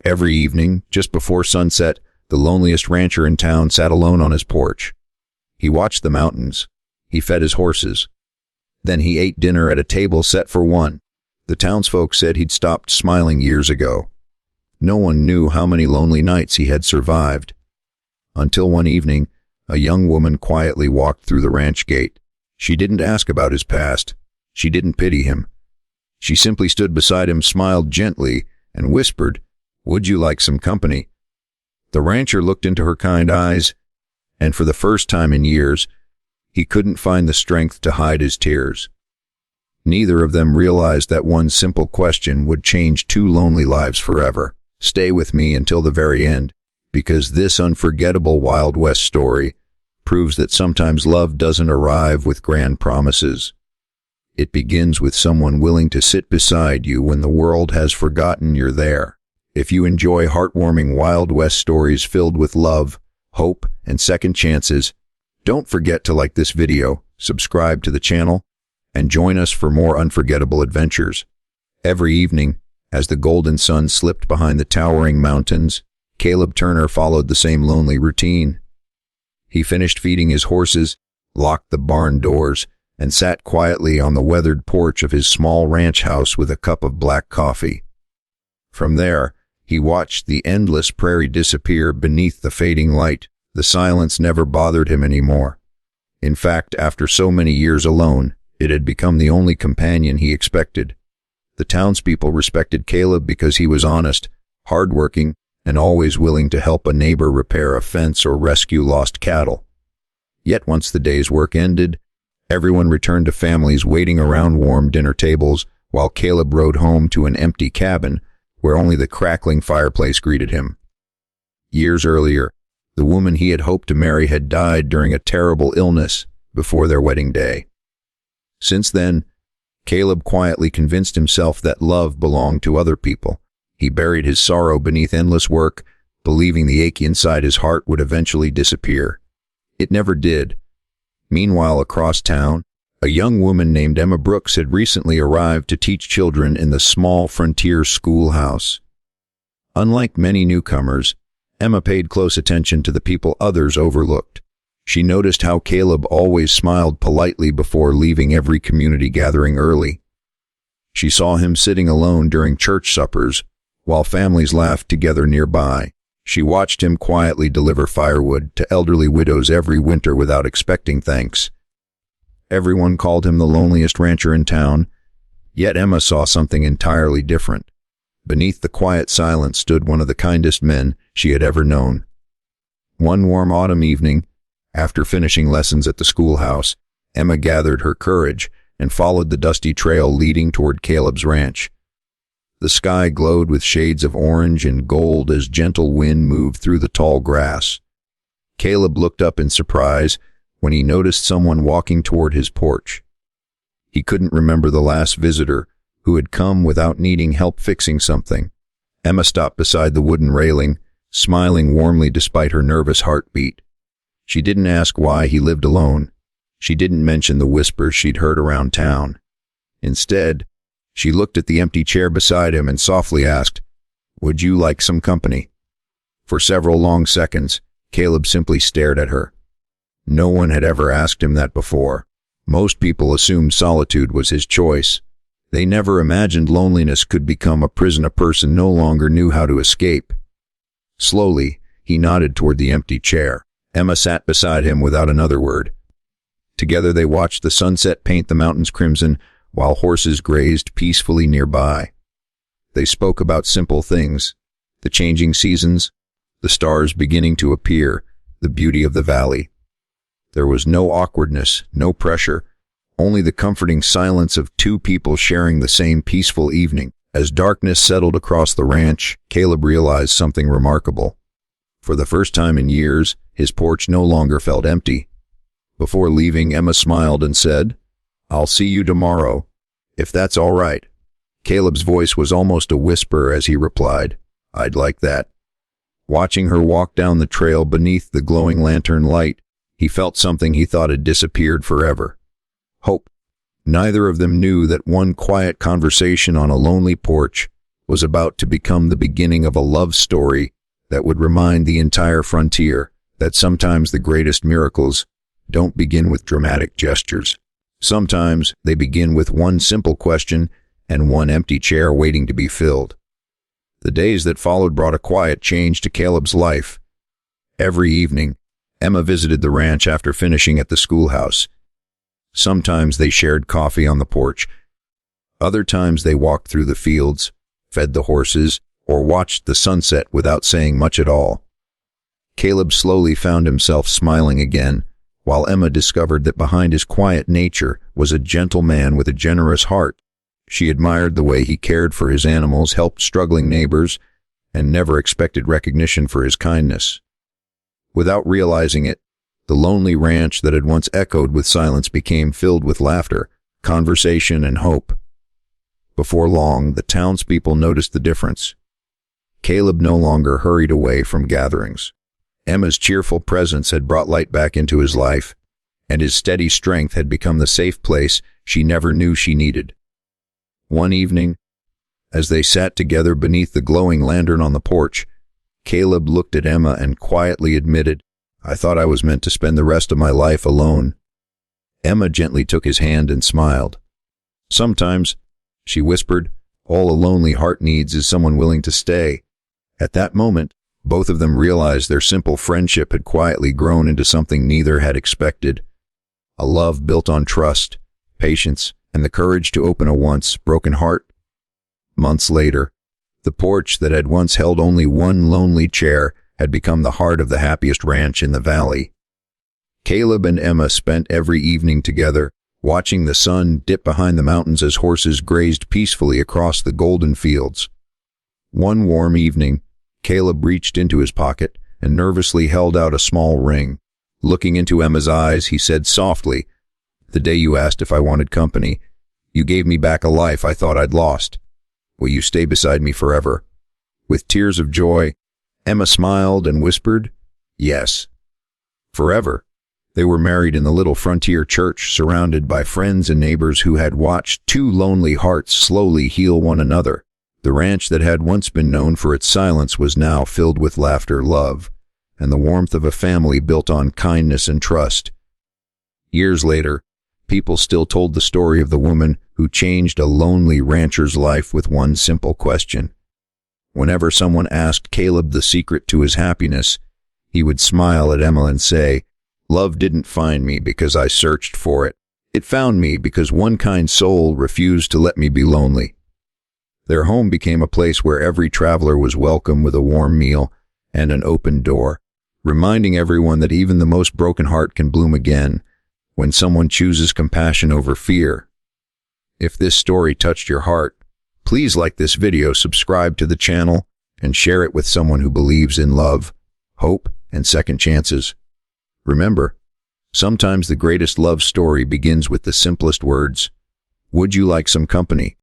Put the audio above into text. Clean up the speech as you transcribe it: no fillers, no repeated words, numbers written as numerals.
Every evening, just before sunset, the loneliest rancher in town sat alone on his porch. He watched the mountains. He fed his horses. Then he ate dinner at a table set for one. The townsfolk said he'd stopped smiling years ago. No one knew how many lonely nights he had survived. Until one evening, a young woman quietly walked through the ranch gate. She didn't ask about his past. She didn't pity him. She simply stood beside him, smiled gently, and whispered, "Would you like some company?" The rancher looked into her kind eyes, and for the first time in years, he couldn't find the strength to hide his tears. Neither of them realized that one simple question would change two lonely lives forever. Stay with me until the very end, because this unforgettable Wild West story proves that sometimes love doesn't arrive with grand promises. It begins with someone willing to sit beside you when the world has forgotten you're there. If you enjoy heartwarming Wild West stories filled with love, hope, and second chances, don't forget to like this video, subscribe to the channel, and join us for more unforgettable adventures. Every evening, as the golden sun slipped behind the towering mountains, Caleb Turner followed the same lonely routine. He finished feeding his horses, locked the barn doors, and sat quietly on the weathered porch of his small ranch house with a cup of black coffee. From there, he watched the endless prairie disappear beneath the fading light. The silence never bothered him anymore. In fact, after so many years alone, it had become the only companion he expected. The townspeople respected Caleb because he was honest, hardworking, and always willing to help a neighbor repair a fence or rescue lost cattle. Yet once the day's work ended, everyone returned to families waiting around warm dinner tables, while Caleb rode home to an empty cabin where only the crackling fireplace greeted him. Years earlier, the woman he had hoped to marry had died during a terrible illness before their wedding day. Since then, Caleb quietly convinced himself that love belonged to other people. He buried his sorrow beneath endless work, believing the ache inside his heart would eventually disappear. It never did. Meanwhile, across town, a young woman named Emma Brooks had recently arrived to teach children in the small frontier schoolhouse. Unlike many newcomers, Emma paid close attention to the people others overlooked. She noticed how Caleb always smiled politely before leaving every community gathering early. She saw him sitting alone during church suppers, while families laughed together nearby. She watched him quietly deliver firewood to elderly widows every winter without expecting thanks. Everyone called him the loneliest rancher in town, yet Emma saw something entirely different. Beneath the quiet silence stood one of the kindest men she had ever known. One warm autumn evening, after finishing lessons at the schoolhouse, Emma gathered her courage and followed the dusty trail leading toward Caleb's ranch. The sky glowed with shades of orange and gold as gentle wind moved through the tall grass. Caleb looked up in surprise when he noticed someone walking toward his porch. He couldn't remember the last visitor who had come without needing help fixing something. Emma stopped beside the wooden railing, smiling warmly despite her nervous heartbeat. She didn't ask why he lived alone. She didn't mention the whispers she'd heard around town. Instead, she looked at the empty chair beside him and softly asked, "Would you like some company?" For several long seconds, Caleb simply stared at her. No one had ever asked him that before. Most people assumed solitude was his choice. They never imagined loneliness could become a prison a person no longer knew how to escape. Slowly, he nodded toward the empty chair. Emma sat beside him without another word. Together they watched the sunset paint the mountains crimson while horses grazed peacefully nearby. They spoke about simple things, the changing seasons, the stars beginning to appear, the beauty of the valley. There was no awkwardness, no pressure, only the comforting silence of two people sharing the same peaceful evening. As darkness settled across the ranch, Caleb realized something remarkable. For the first time in years, his porch no longer felt empty. Before leaving, Emma smiled and said, "I'll see you tomorrow, if that's all right." Caleb's voice was almost a whisper as he replied, "I'd like that." Watching her walk down the trail beneath the glowing lantern light, he felt something he thought had disappeared forever. Hope. Neither of them knew that one quiet conversation on a lonely porch was about to become the beginning of a love story that would remind the entire frontier that sometimes the greatest miracles don't begin with dramatic gestures. Sometimes they begin with one simple question and one empty chair waiting to be filled. The days that followed brought a quiet change to Caleb's life. Every evening, Emma visited the ranch after finishing at the schoolhouse. Sometimes they shared coffee on the porch. Other times they walked through the fields, fed the horses, or watched the sunset without saying much at all. Caleb slowly found himself smiling again, while Emma discovered that behind his quiet nature was a gentle man with a generous heart. She admired the way he cared for his animals, helped struggling neighbors, and never expected recognition for his kindness. Without realizing it, the lonely ranch that had once echoed with silence became filled with laughter, conversation, and hope. Before long, the townspeople noticed the difference. Caleb no longer hurried away from gatherings. Emma's cheerful presence had brought light back into his life, and his steady strength had become the safe place she never knew she needed. One evening, as they sat together beneath the glowing lantern on the porch, Caleb looked at Emma and quietly admitted, "I thought I was meant to spend the rest of my life alone." Emma gently took his hand and smiled. "Sometimes," she whispered, "all a lonely heart needs is someone willing to stay." At that moment, both of them realized their simple friendship had quietly grown into something neither had expected. A love built on trust, patience, and the courage to open a once broken heart. Months later, the porch that had once held only one lonely chair had become the heart of the happiest ranch in the valley. Caleb and Emma spent every evening together, watching the sun dip behind the mountains as horses grazed peacefully across the golden fields. One warm evening, Caleb reached into his pocket and nervously held out a small ring. Looking into Emma's eyes, he said softly, "The day you asked if I wanted company, you gave me back a life I thought I'd lost. Will you stay beside me forever?" With tears of joy, Emma smiled and whispered, "Yes." Forever. They were married in the little frontier church, surrounded by friends and neighbors who had watched two lonely hearts slowly heal one another. The ranch that had once been known for its silence was now filled with laughter, love, and the warmth of a family built on kindness and trust. Years later, people still told the story of the woman who changed a lonely rancher's life with one simple question. Whenever someone asked Caleb the secret to his happiness, he would smile at Emma and say, "Love didn't find me because I searched for it. It found me because one kind soul refused to let me be lonely." Their home became a place where every traveler was welcome with a warm meal and an open door, reminding everyone that even the most broken heart can bloom again when someone chooses compassion over fear. If this story touched your heart, please like this video, subscribe to the channel, and share it with someone who believes in love, hope, and second chances. Remember, sometimes the greatest love story begins with the simplest words. Would you like some company?